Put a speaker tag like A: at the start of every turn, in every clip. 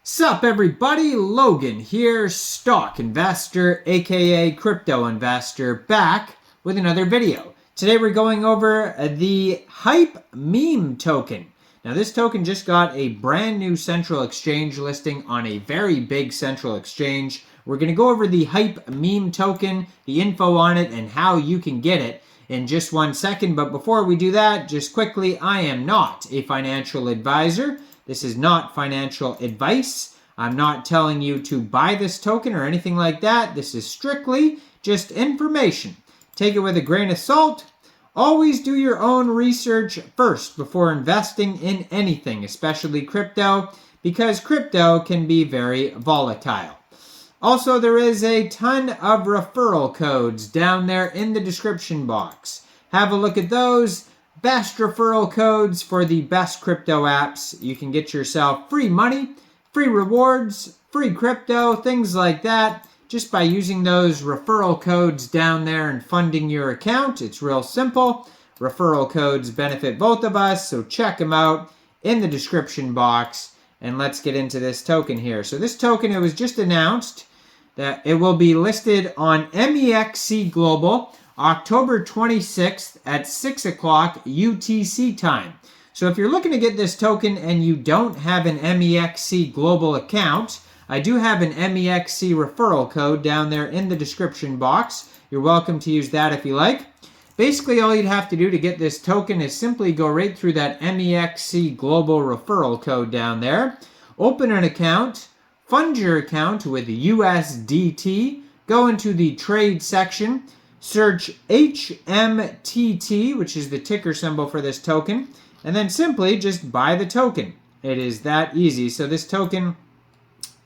A: Sup everybody, Logan here, stock investor aka crypto investor, back with another video. Today we're going over the Hmtt token. Now this token just got a brand new central exchange listing on a very big central exchange. We're going to go over the Hmtt token, the info on it, and how you can get it in just 1 second. But before we do that, just quickly, I am not a financial advisor. This is not financial advice. I'm not telling you to buy this token or anything like that. This is strictly just information. Take it with a grain of salt. Always do your own research first before investing in anything, especially crypto, because crypto can be very volatile. Also, there is a ton of referral codes down there in the description box. Have a look at those. Best referral codes for the best crypto apps. You can get yourself free money, free rewards, free crypto, things like that, just by using those referral codes down there and funding your account. It's real simple. Referral codes benefit both of us, so check them out in the description box. And let's get into this token here. So this token, it was just announced that it will be listed on Mexc Global October 26th at 6 o'clock UTC time. So if you're looking to get this token and you don't have an Mexc Global account, I do have an Mexc referral code down there in the description box. You're welcome to use that if you like. Basically, all you'd have to do to get this token is simply go right through that Mexc Global referral code down there, open an account, fund your account with USDT, go into the trade section, search Hmtt, which is the ticker symbol for this token, and then simply just buy the token. It is that easy. So this token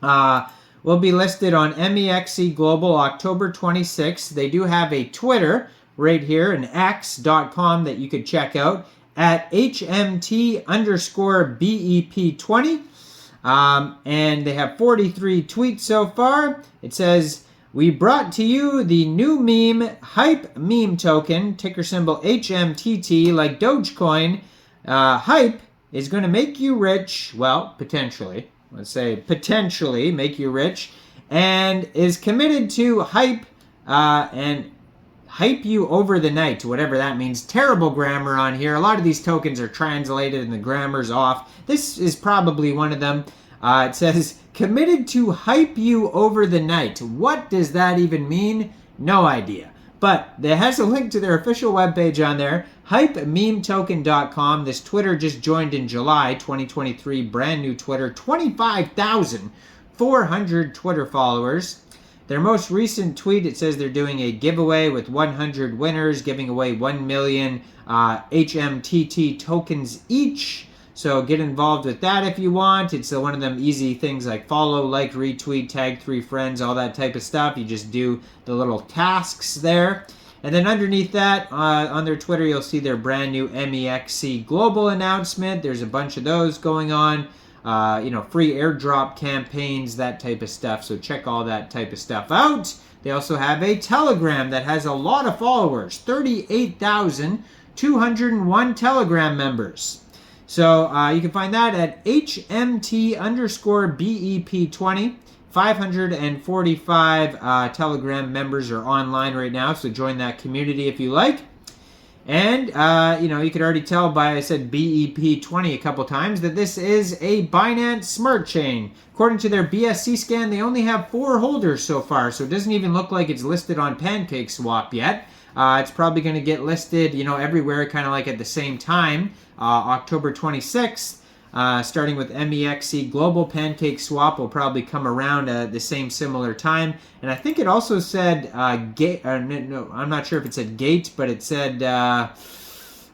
A: will be listed on Mexc Global October 26th. They do have a Twitter right here, an x.com that you could check out at Hmtt_BEP20. And they have 43 tweets so far. It says, "We brought to you the new meme, Hmtt token, ticker symbol HMTT, like Dogecoin. Hype is going to make you rich," well, potentially. Let's say potentially make you rich, and is committed to hype and hype you over the night, whatever that means. Terrible grammar on here. A lot of these tokens are translated and the grammar's off. This is probably one of them. It says, "Committed to hype you over the night." What does that even mean? No idea. But it has a link to their official webpage on there, HmttToken.com. This Twitter just joined in July 2023, brand new Twitter, 25,400 Twitter followers. Their most recent tweet, it says they're doing a giveaway with 100 winners, giving away 1 million Hmtt tokens each. So get involved with that if you want. It's one of them easy things like follow, like, retweet, tag 3 friends, all that type of stuff. You just do the little tasks there. And then underneath that, on their Twitter, you'll see their brand new Mexc Global announcement. There's a bunch of those going on. Free airdrop campaigns, that type of stuff. So check all that type of stuff out. They also have a Telegram that has a lot of followers, 38,201 Telegram members. So you can find that at Hmtt_BEP20. 545 Telegram members are online right now, so join that community if you like. And, you could already tell by I said BEP20 a couple times that this is a Binance Smart Chain. According to their BSC scan, they only have 4 holders so far, so it doesn't even look like it's listed on PancakeSwap yet. It's probably going to get listed, everywhere kind of like at the same time, October 26th. Starting with Mexc Global, PancakeSwap will probably come around the same similar time. And I think it also said Gate. No, I'm not sure if it said Gate, but it said I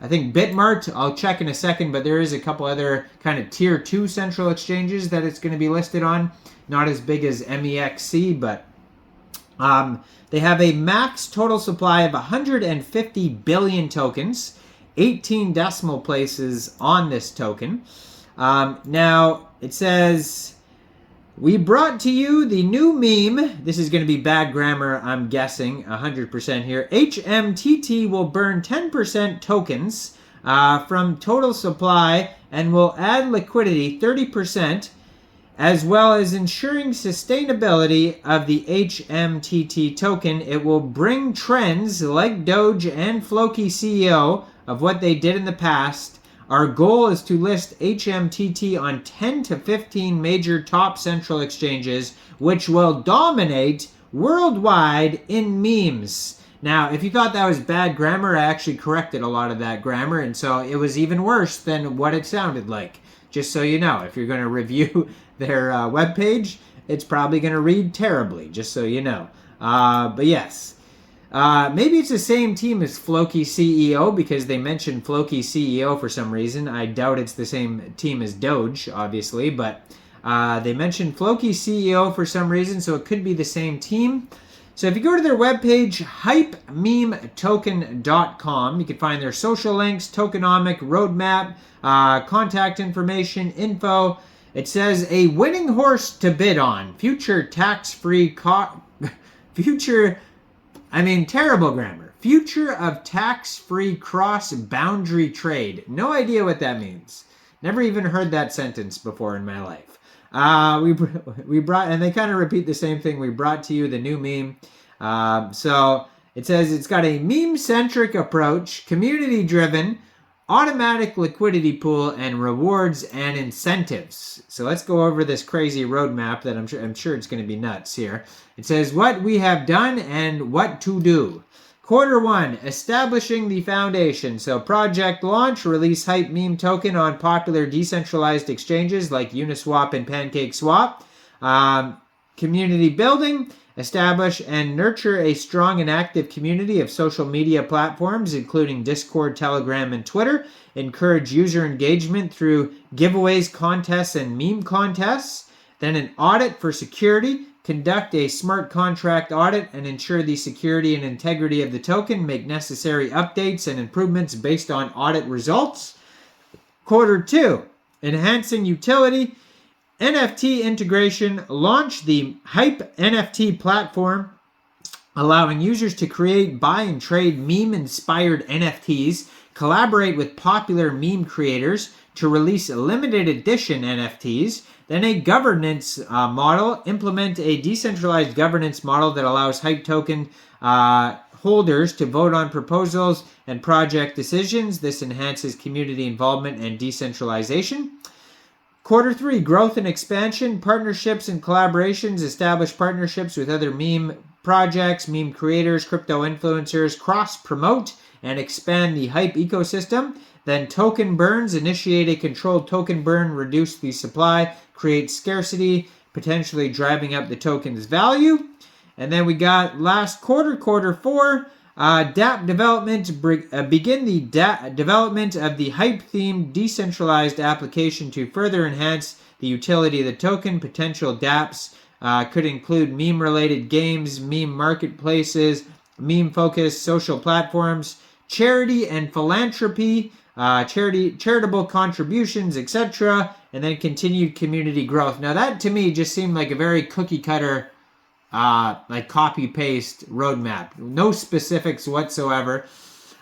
A: think Bitmart. I'll check in a second, but there is a couple other kind of tier 2 central exchanges that it's going to be listed on. Not as big as Mexc, but they have a max total supply of 150 billion tokens, 18 decimal places on this token. Now, it says, "We brought to you the new meme." This is going to be bad grammar, I'm guessing, 100% here. "Hmtt will burn 10% tokens from total supply and will add liquidity 30% as well as ensuring sustainability of the Hmtt token. It will bring trends like Doge and Floki CEO of what they did in the past. Our goal is to list Hmtt on 10 to 15 major top central exchanges, which will dominate worldwide in memes. Now, if you thought that was bad grammar, I actually corrected a lot of that grammar, and so it was even worse than what it sounded like. Just so you know, if you're going to review their webpage, it's probably going to read terribly, just so you know. But yes, maybe it's the same team as Floki CEO, because they mentioned Floki CEO for some reason. I doubt it's the same team as Doge, obviously, but they mentioned Floki CEO for some reason, so it could be the same team. So if you go to their webpage, hypememetoken.com, you can find their social links, tokenomic roadmap, contact information, info. It says a winning horse to bid on, future tax-free, terrible grammar. Future of tax-free cross-boundary trade. No idea what that means. Never even heard that sentence before in my life. We brought, and they kind of repeat the same thing. We brought to you the new meme. So it says it's got a meme-centric approach, community-driven, automatic liquidity pool, and rewards and incentives. So let's go over this crazy roadmap that I'm sure it's going to be nuts here. It says what we have done and what to do. Quarter 1, establishing the foundation. So project launch, release Hype meme token on popular decentralized exchanges like Uniswap and PancakeSwap. Community building, establish and nurture a strong and active community of social media platforms, including Discord, Telegram, and Twitter. Encourage user engagement through giveaways, contests, and meme contests. Then an audit for security. Conduct a smart contract audit and ensure the security and integrity of the token. Make necessary updates and improvements based on audit results. Quarter 2, enhancing utility, NFT integration. Launch the Hype NFT platform, allowing users to create, buy, and trade meme-inspired NFTs. Collaborate with popular meme creators to release limited edition NFTs. Then a governance model. Implement a decentralized governance model that allows Hype token holders to vote on proposals and project decisions. This enhances community involvement and decentralization. Quarter 3, growth and expansion, partnerships and collaborations. Establish partnerships with other meme projects, meme creators, crypto influencers. Cross-promote and expand the Hype ecosystem. Then token burns, initiate a controlled token burn, reduce the supply, create scarcity, potentially driving up the token's value. And then we got last quarter, quarter 4, dApp development, begin the development of the Hype-themed decentralized application to further enhance the utility of the token. Potential dApps could include meme-related games, meme marketplaces, meme-focused social platforms, charity and philanthropy, charitable contributions, etc., and then continued community growth. Now that to me just seemed like a very cookie cutter, like copy paste roadmap. No specifics whatsoever.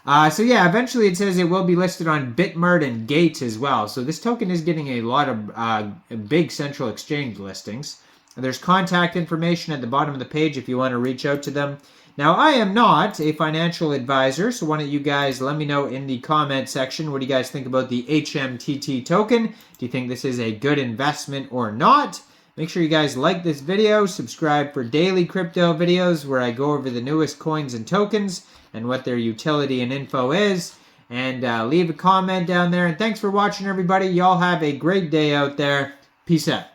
A: So yeah, eventually it says it will be listed on Bitmart and Gates as well. So this token is getting a lot of big central exchange listings. There's contact information at the bottom of the page if you want to reach out to them. Now, I am not a financial advisor, so why don't you guys let me know in the comment section, what do you guys think about the Hmtt token? Do you think this is a good investment or not? Make sure you guys like this video, subscribe for daily crypto videos where I go over the newest coins and tokens and what their utility and info is. And leave a comment down there. And thanks for watching, everybody. Y'all have a great day out there. Peace out.